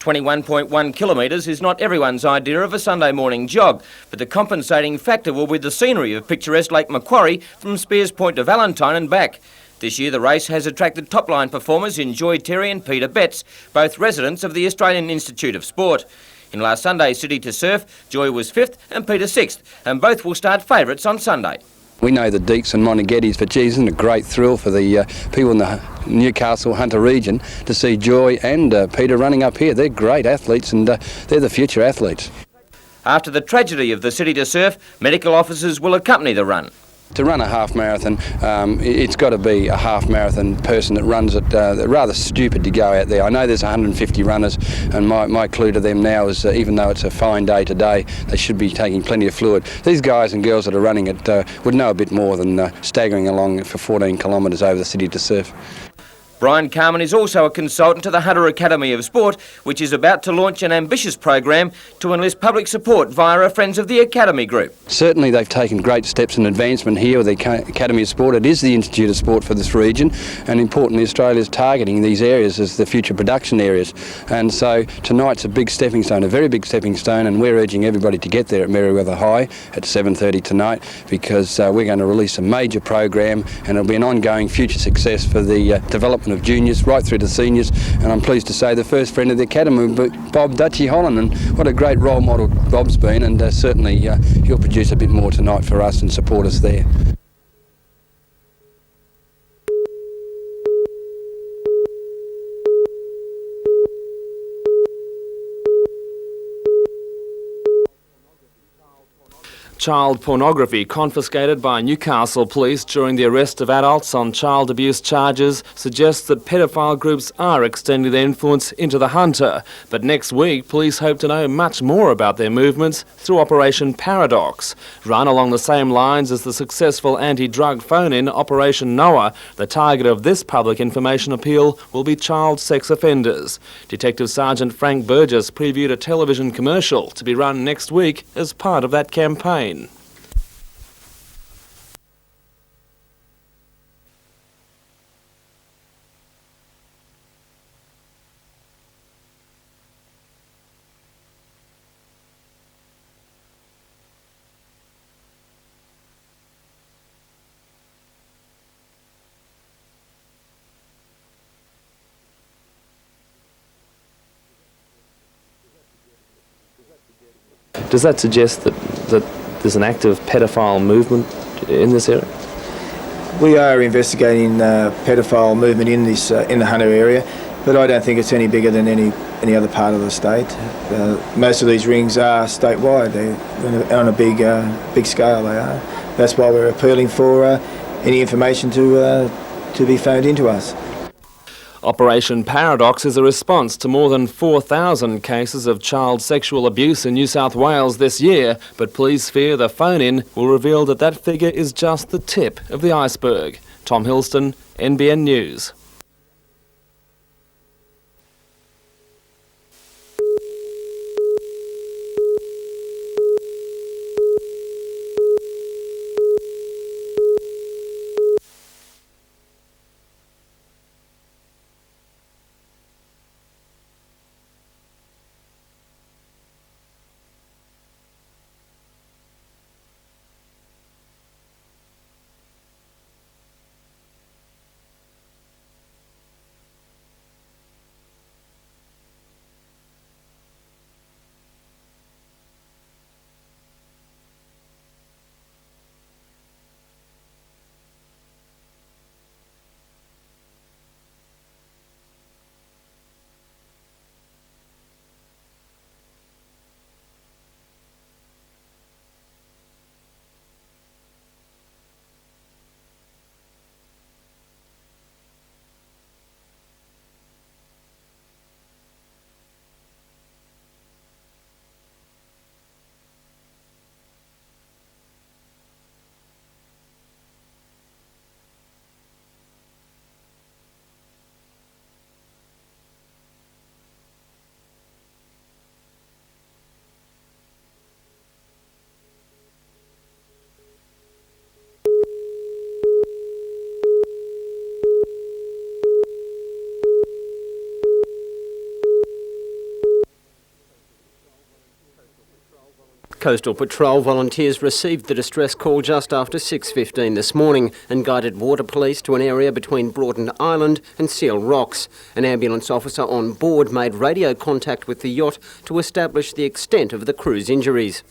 21.1 kilometres is not everyone's idea of a Sunday morning jog, but the compensating factor will be the scenery of picturesque Lake Macquarie from Spears Point to Valentine and back. This year the race has attracted top-line performers in Joy Terry and Peter Betts, both residents of the Australian Institute of Sport. In last Sunday's City to Surf, Joy was 5th and Peter 6th, and both will start favourites on Sunday. We know the Deeks and Monteghettis, but geez, isn't it a great thrill for the people in the Newcastle Hunter region to see Joy and Peter running up here. They're great athletes and they're the future athletes. After the tragedy of the City to Surf, medical officers will accompany the run. To run a half marathon, it's got to be a half marathon person that runs it. Rather stupid to go out there. I know there's 150 runners, and my clue to them now is even though it's a fine day today, they should be taking plenty of fluid. These guys and girls that are running it would know a bit more than staggering along for 14 kilometres over the City to Surf. Brian Carman is also a consultant to the Hunter Academy of Sport, which is about to launch an ambitious program to enlist public support via a Friends of the Academy group. Certainly they've taken great steps in advancement here with the Academy of Sport. It is the Institute of Sport for this region, and importantly Australia's targeting these areas as the future production areas. And so tonight's a big stepping stone, a very big stepping stone, and we're urging everybody to get there at Merewether High at 7:30 tonight, because we're going to release a major program, and it'll be an ongoing future success for the development of juniors right through to seniors. And I'm pleased to say the first friend of the Academy, Bob Dutchy Holland, and what a great role model Bob's been, and certainly he'll produce a bit more tonight for us and support us there. Child pornography confiscated by Newcastle police during the arrest of adults on child abuse charges suggests that pedophile groups are extending their influence into the Hunter. But next week, police hope to know much more about their movements through Operation Paradox. Run along the same lines as the successful anti-drug phone-in Operation Noah, the target of this public information appeal will be child sex offenders. Detective Sergeant Frank Burgess previewed a television commercial to be run next week as part of that campaign. Does that suggest that there's an active pedophile movement in this area? We are investigating pedophile movement in this in the Hunter area, but I don't think it's any bigger than any other part of the state. Most of these rings are statewide. They're on a big scale. They are. That's why we're appealing for any information to be phoned into us. Operation Paradox is a response to more than 4,000 cases of child sexual abuse in New South Wales this year, but police fear the phone-in will reveal that figure is just the tip of the iceberg. Tom Hilston, NBN News. Coastal Patrol volunteers received the distress call just after 6:15 this morning and guided water police to an area between Broughton Island and Seal Rocks. An ambulance officer on board made radio contact with the yacht to establish the extent of the crew's injuries.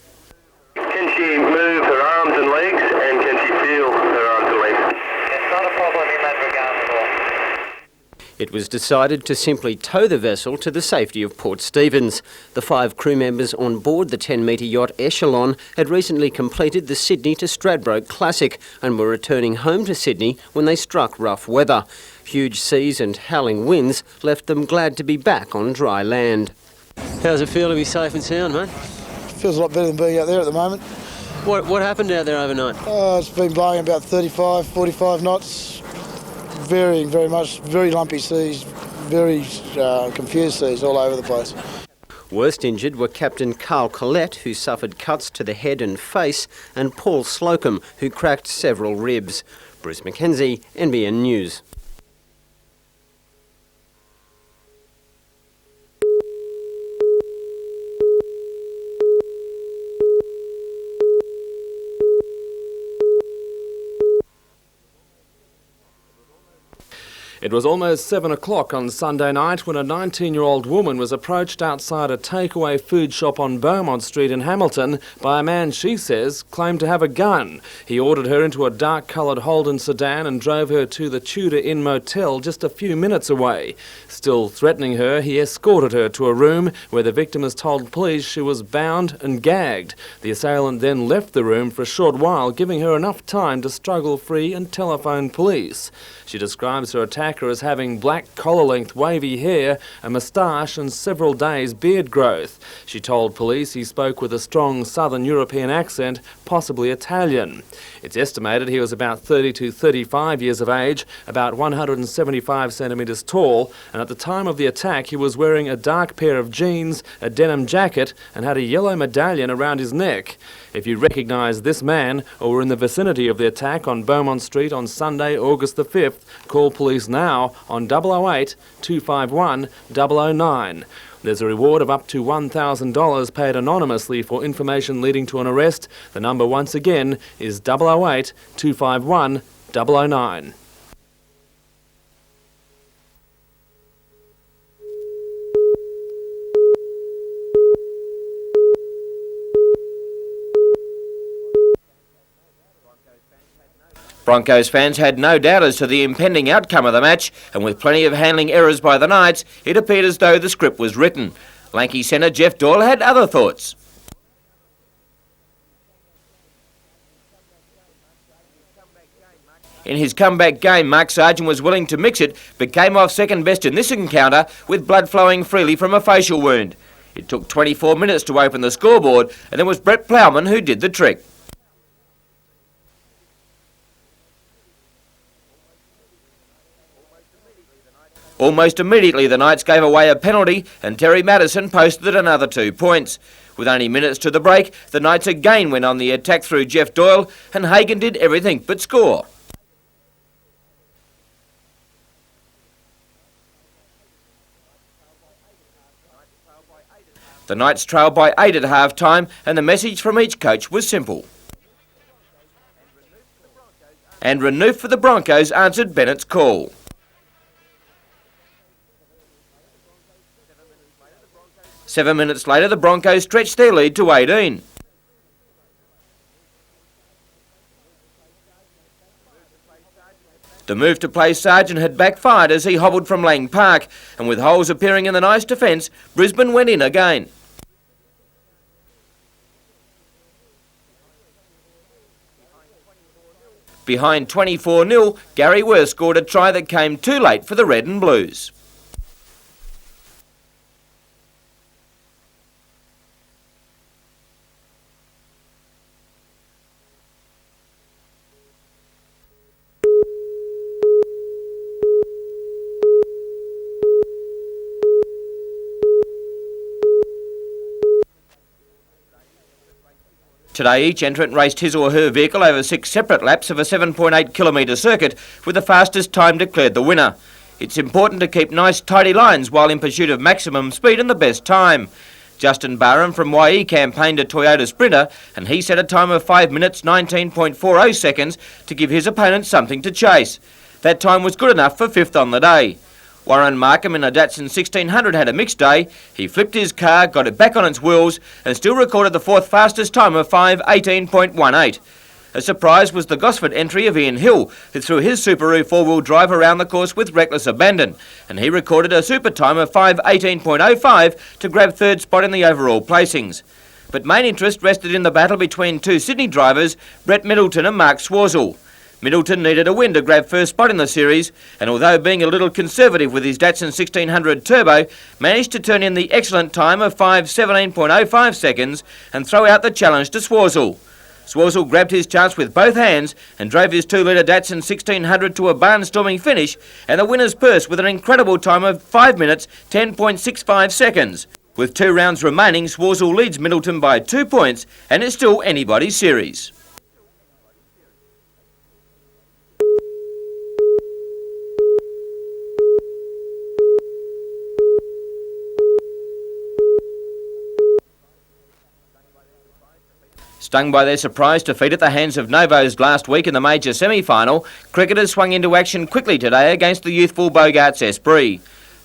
Can she move her arms and legs, and can she feel her arms and legs? It's not a problem in that regard at all. It was decided to simply tow the vessel to the safety of Port Stephens. The 5 crew members on board the 10-metre yacht Echelon had recently completed the Sydney to Stradbroke Classic and were returning home to Sydney when they struck rough weather. Huge seas and howling winds left them glad to be back on dry land. How's it feel to be safe and sound, mate? Feels a lot better than being out there at the moment. What happened out there overnight? It's been blowing about 35, 45 knots. Varying very much, very lumpy seas, very confused seas all over the place. Worst injured were Captain Carl Collette, who suffered cuts to the head and face, and Paul Slocum, who cracked several ribs. Bruce Mackenzie, NBN News. It was almost 7 o'clock on Sunday night when a 19-year-old woman was approached outside a takeaway food shop on Beaumont Street in Hamilton by a man she says claimed to have a gun. He ordered her into a dark-coloured Holden sedan and drove her to the Tudor Inn motel just a few minutes away. Still threatening her, he escorted her to a room where the victim has told police she was bound and gagged. The assailant then left the room for a short while, giving her enough time to struggle free and telephone police. She describes her attacker as having black collar-length wavy hair, a moustache and several days beard growth. She told police he spoke with a strong Southern European accent, possibly Italian. It's estimated he was about 30 to 35 years of age, about 175 centimetres tall, and at the time of the attack he was wearing a dark pair of jeans, a denim jacket and had a yellow medallion around his neck. If you recognise this man or were in the vicinity of the attack on Beaumont Street on Sunday, August the 5th, call police now on 008 251 009. There's a reward of up to $1,000 paid anonymously for information leading to an arrest. The number once again is 008 251 009. Broncos fans had no doubt as to the impending outcome of the match, and with plenty of handling errors by the Knights, it appeared as though the script was written. Lanky centre Jeff Doyle had other thoughts. In his comeback game, Mark Sargent was willing to mix it, but came off second best in this encounter with blood flowing freely from a facial wound. It took 24 minutes to open the scoreboard, and it was Brett Plowman who did the trick. Almost immediately the Knights gave away a penalty and Terry Madison posted another 2 points. With only minutes to the break, the Knights again went on the attack through Jeff Doyle and Hagan did everything but score. The Knights trailed by 8 at half-time and the message from each coach was simple. And Renouf for the Broncos answered Bennett's call. Seven minutes later, the Broncos stretched their lead to 18. The move to play Sargent had backfired as he hobbled from Lang Park, and with holes appearing in the Knights' defence, Brisbane went in again. Behind 24-0, Gary Worth scored a try that came too late for the Red and Blues. Today, each entrant raced his or her vehicle over 6 separate laps of a 7.8 kilometre circuit, with the fastest time declared the winner. It's important to keep nice tidy lines while in pursuit of maximum speed and the best time. Justin Barham from YE campaigned a Toyota Sprinter and he set a time of 5 minutes 19.40 seconds to give his opponent something to chase. That time was good enough for 5th on the day. Warren Markham in a Datsun 1600 had a mixed day. He flipped his car, got it back on its wheels and still recorded the 4th fastest time of 5:18.18. A surprise was the Gosford entry of Ian Hill, who threw his Subaru four-wheel drive around the course with reckless abandon, and he recorded a super time of 5:18.05 to grab 3rd spot in the overall placings. But main interest rested in the battle between two Sydney drivers, Brett Middleton and Mark Schwarzel. Middleton needed a win to grab 1st spot in the series, and although being a little conservative with his Datsun 1600 Turbo, managed to turn in the excellent time of 5:17.05 seconds and throw out the challenge to Schwarzel. Schwarzel grabbed his chance with both hands and drove his 2-litre Datsun 1600 to a barnstorming finish and the winner's purse with an incredible time of 5 minutes 10.65 seconds. With 2 rounds remaining, Schwarzel leads Middleton by 2 points and it's still anybody's series. Stung by their surprise defeat at the hands of Novos last week in the major semi-final, cricketers swung into action quickly today against the youthful Bogarts Esprit.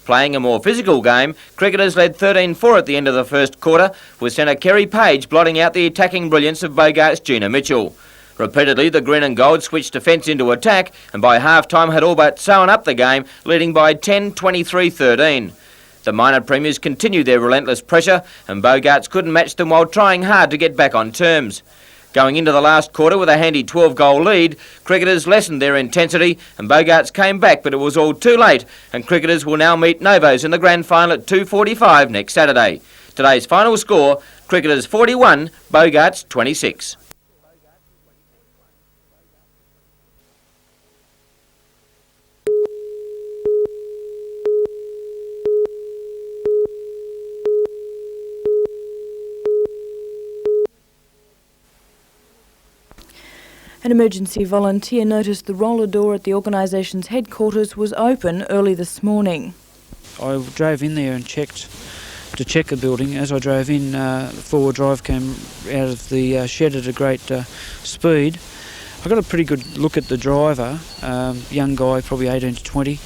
Playing a more physical game, cricketers led 13-4 at the end of the first quarter, with centre Kerry Page blotting out the attacking brilliance of Bogarts' Gina Mitchell. Repeatedly, the green and gold switched defence into attack, and by half-time had all but sewn up the game, leading by 10, 23-13. The minor premiers continued their relentless pressure and Bogarts couldn't match them while trying hard to get back on terms. Going into the last quarter with a handy 12-goal lead, cricketers lessened their intensity and Bogarts came back, but it was all too late and cricketers will now meet Novos in the grand final at 2:45 next Saturday. Today's final score, cricketers 41, Bogarts 26. An emergency volunteer noticed the roller door at the organisation's headquarters was open early this morning. I drove in there and checked the building. As I drove in, the four-wheel drive came out of the shed at a great speed. I got a pretty good look at the driver, young guy, probably 18 to 20,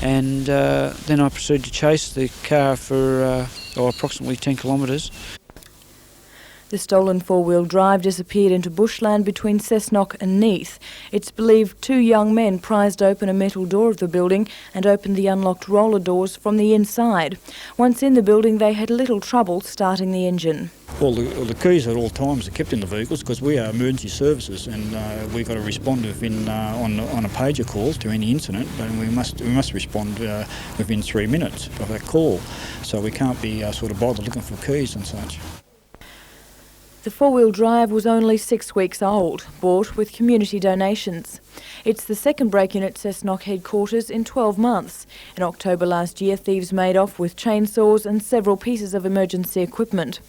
and then I proceeded to chase the car for approximately 10 kilometres. The stolen four-wheel drive disappeared into bushland between Cessnock and Neath. It's believed 2 young men prized open a metal door of the building and opened the unlocked roller doors from the inside. Once in the building, they had little trouble starting the engine. All the keys at all times are kept in the vehicles because we are emergency services and we've got to respond within, on a pager call to any incident, and we must respond within 3 minutes of that call. So we can't be sort of bothered looking for keys and such. The four-wheel drive was only 6 weeks old, bought with community donations. It's the second break-in at Cessnock headquarters in 12 months. In October last year, thieves made off with chainsaws and several pieces of emergency equipment.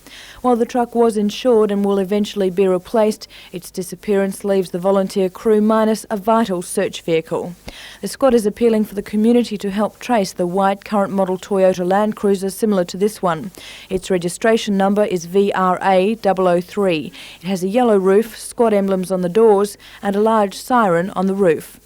While the truck was insured and will eventually be replaced, its disappearance leaves the volunteer crew minus a vital search vehicle. The squad is appealing for the community to help trace the white current model Toyota Land Cruiser similar to this one. Its registration number is VRA 003. It has a yellow roof, squad emblems on the doors and a large siren on the roof.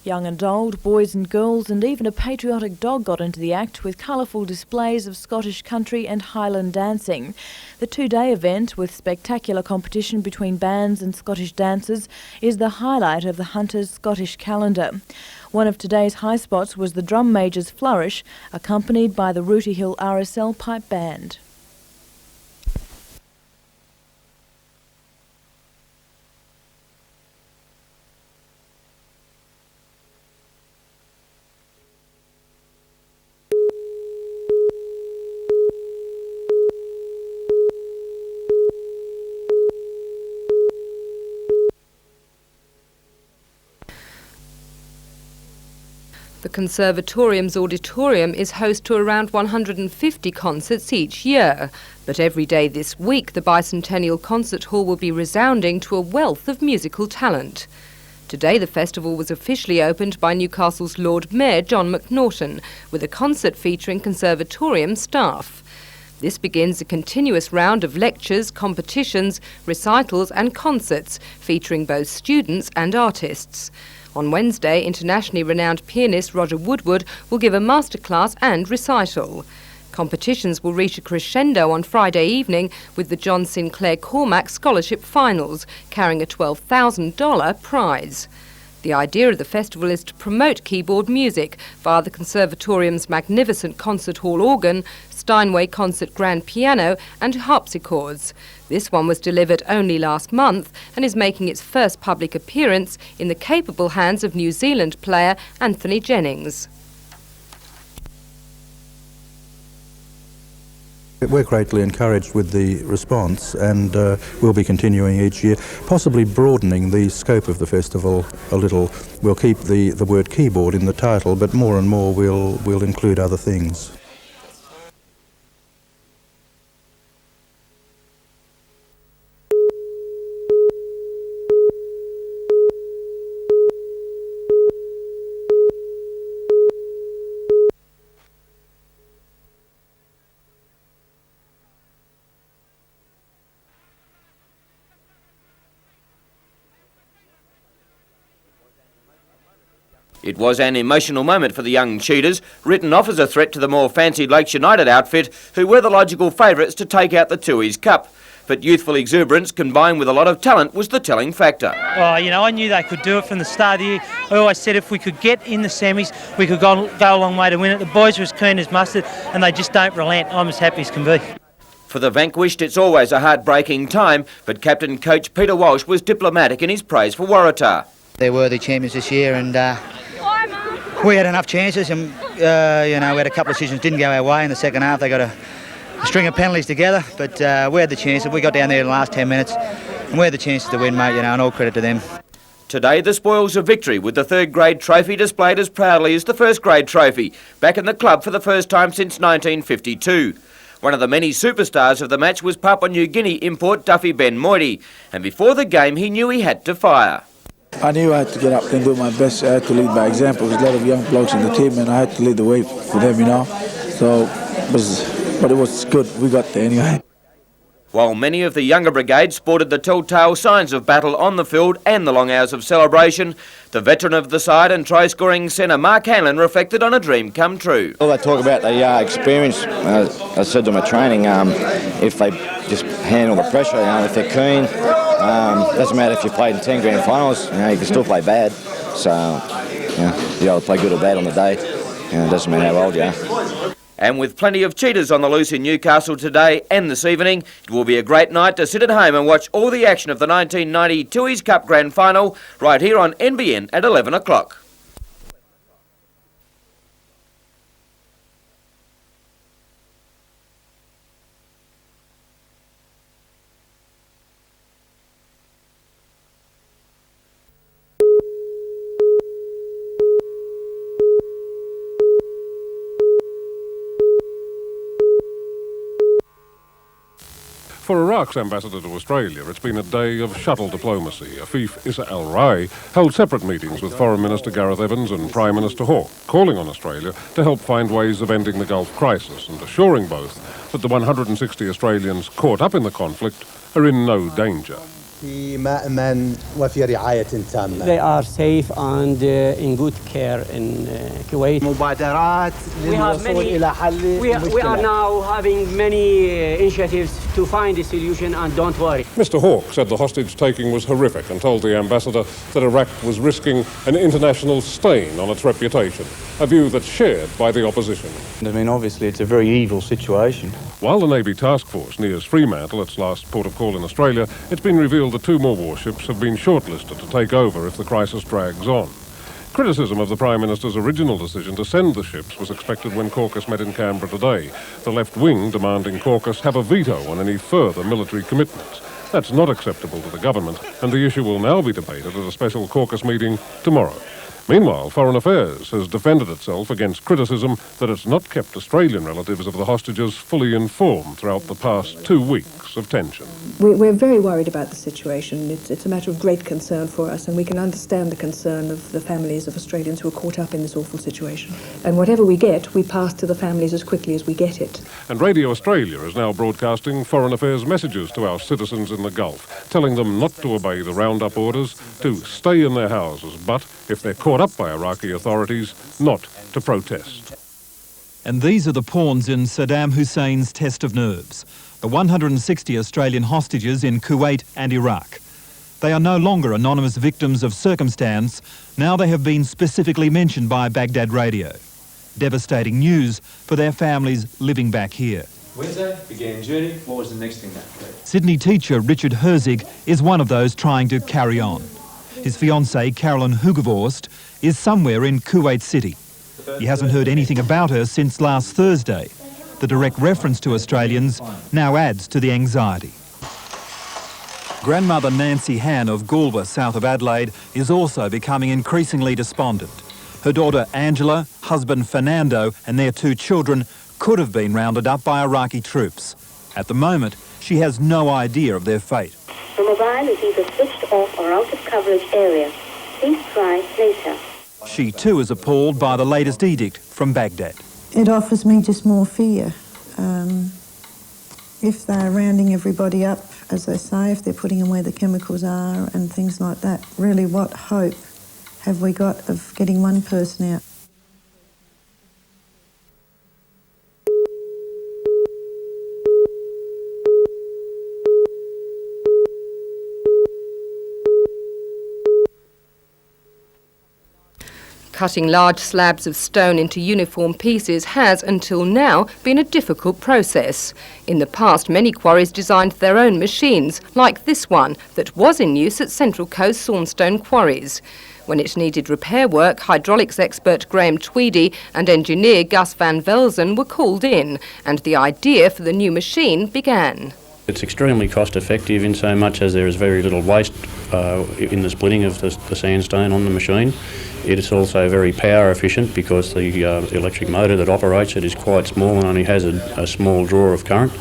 Young and old, boys and girls, and even a patriotic dog got into the act with colourful displays of Scottish country and Highland dancing. The 2-day event, with spectacular competition between bands and Scottish dancers, is the highlight of the Hunter's Scottish calendar. One of today's high spots was the drum major's flourish, accompanied by the Rooty Hill RSL pipe band. The The Conservatorium's auditorium is host to around 150 concerts each year. But every day this week, the Bicentennial Concert Hall will be resounding to a wealth of musical talent. Today, the festival was officially opened by Newcastle's Lord Mayor, John McNaughton, with a concert featuring Conservatorium staff. This begins a continuous round of lectures, competitions, recitals and concerts featuring both students and artists. On Wednesday, internationally renowned pianist Roger Woodward will give a masterclass and recital. Competitions will reach a crescendo on Friday evening with the John Sinclair Cormack Scholarship Finals, carrying a $12,000 prize. The idea of the festival is to promote keyboard music via the Conservatorium's magnificent concert hall organ, Steinway concert grand piano and harpsichords. This one was delivered only last month and is making its first public appearance in the capable hands of New Zealand player Anthony Jennings. We're greatly encouraged with the response, and we'll be continuing each year, possibly broadening the scope of the festival a little. We'll keep the word keyboard in the title, but more and more we'll include other things. It was an emotional moment for the young Cheetahs, written off as a threat to the more fancied Lakes United outfit, who were the logical favourites to take out the Tooheys Cup. But youthful exuberance combined with a lot of talent was the telling factor. Oh, you know, I knew they could do it from the start of the year. I always said if we could get in the semis, we could go a long way to win it. The boys were as keen as mustard, and they just don't relent. I'm as happy as can be. For the vanquished, it's always a heartbreaking time, but captain coach Peter Walsh was diplomatic in his praise for Waratah. They're worthy champions this year, and we had enough chances, and we had a couple of decisions didn't go our way in the second half. They got a string of penalties together, but we had the chance. We got down there in the last 10 minutes, and we had the chances to win, mate. And all credit to them. Today, the spoils of victory, with the third grade trophy displayed as proudly as the first grade trophy, back in the club for the first time since 1952. One of the many superstars of the match was Papua New Guinea import Duffy Ben Moiti, and before the game, he knew he had to fire. I knew I had to get up and do my best. I had to lead by example. There's a lot of young blokes in the team, and I had to lead the way for them, but it was good. We got there anyway. While many of the younger brigades sported the telltale signs of battle on the field and the long hours of celebration, the veteran of the side and try-scoring centre Mark Hanlon reflected on a dream come true. Well, they talk about the experience. I said to my training, if they just handle the pressure, if they're keen, doesn't matter if you played in 10 grand finals, you can still play bad. So, you either play good or bad on the day. It doesn't matter how old you are. And with plenty of cheetahs on the loose in Newcastle today and this evening, it will be a great night to sit at home and watch all the action of the 1990 Tooheys Cup Grand Final right here on NBN at 11 o'clock. For Iraq's ambassador to Australia, it's been a day of shuttle diplomacy. Afif Issa Al-Rai held separate meetings with Foreign Minister Gareth Evans and Prime Minister Hawke, calling on Australia to help find ways of ending the Gulf crisis and assuring both that the 160 Australians caught up in the conflict are in no danger. They are safe and in good care in Kuwait. We are now having many initiatives to find a solution, and don't worry. Mr Hawke said the hostage-taking was horrific and told the ambassador that Iraq was risking an international stain on its reputation, a view that's shared by the opposition. I mean, obviously it's a very evil situation. While the Navy task force nears Fremantle, its last port of call in Australia, it's been revealed that 2 more warships have been shortlisted to take over if the crisis drags on. Criticism of the Prime Minister's original decision to send the ships was expected when caucus met in Canberra today, the left wing demanding caucus have a veto on any further military commitments. That's not acceptable to the government, and the issue will now be debated at a special caucus meeting tomorrow. Meanwhile, Foreign Affairs has defended itself against criticism that it's not kept Australian relatives of the hostages fully informed throughout the past 2 weeks of tension. We're very worried about the situation. It's a matter of great concern for us, and we can understand the concern of the families of Australians who are caught up in this awful situation. And whatever we get, we pass to the families as quickly as we get it. And Radio Australia is now broadcasting Foreign Affairs messages to our citizens in the Gulf, telling them not to obey the roundup orders, to stay in their houses, but, if they're caught up by Iraqi authorities, not to protest. And these are the pawns in Saddam Hussein's test of nerves. The 160 Australian hostages in Kuwait and Iraq. They are no longer anonymous victims of circumstance. Now they have been specifically mentioned by Baghdad Radio. Devastating news for their families living back here. Wednesday, began journey. What was the next thing that day? Sydney teacher Richard Herzig is one of those trying to carry on. His fiancée, Carolyn Hugevorst, is somewhere in Kuwait City. He hasn't heard anything about her since last Thursday. The direct reference to Australians now adds to the anxiety. Grandmother Nancy Han of Goolwa, south of Adelaide, is also becoming increasingly despondent. Her daughter Angela, husband Fernando and their 2 children could have been rounded up by Iraqi troops. At the moment, she has no idea of their fate. The mobile is either switched off or out of coverage area. Please try later. She too is appalled by the latest edict from Baghdad. It offers me just more fear. If they're rounding everybody up, as they say, if they're putting them where the chemicals are and things like that, really what hope have we got of getting one person out? Cutting large slabs of stone into uniform pieces has, until now, been a difficult process. In the past, many quarries designed their own machines, like this one, that was in use at Central Coast Sandstone quarries. When it needed repair work, hydraulics expert Graham Tweedy and engineer Gus van Velzen were called in, and the idea for the new machine began. It's extremely cost effective in so much as there is very little waste in the splitting of the sandstone on the machine. It is also very power efficient because the electric motor that operates it is quite small and only has a small draw of current.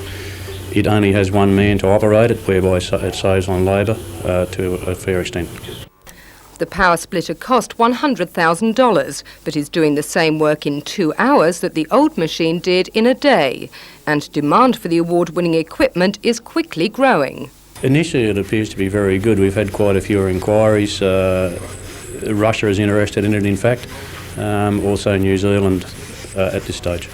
It only has one man to operate it, whereby it saves on labour to a fair extent. The power splitter cost $100,000, but is doing the same work in 2 hours that the old machine did in a day. And demand for the award-winning equipment is quickly growing. Initially it appears to be very good. We've had quite a few inquiries. Russia is interested in it, in fact. Also New Zealand at this stage.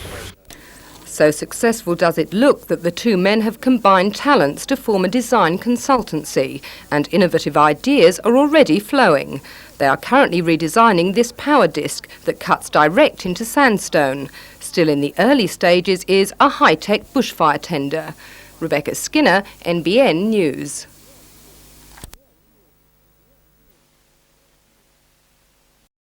So successful does it look that the 2 men have combined talents to form a design consultancy, and innovative ideas are already flowing. They are currently redesigning this power disc that cuts direct into sandstone. Still in the early stages is a high-tech bushfire tender. Rebecca Skinner, NBN News.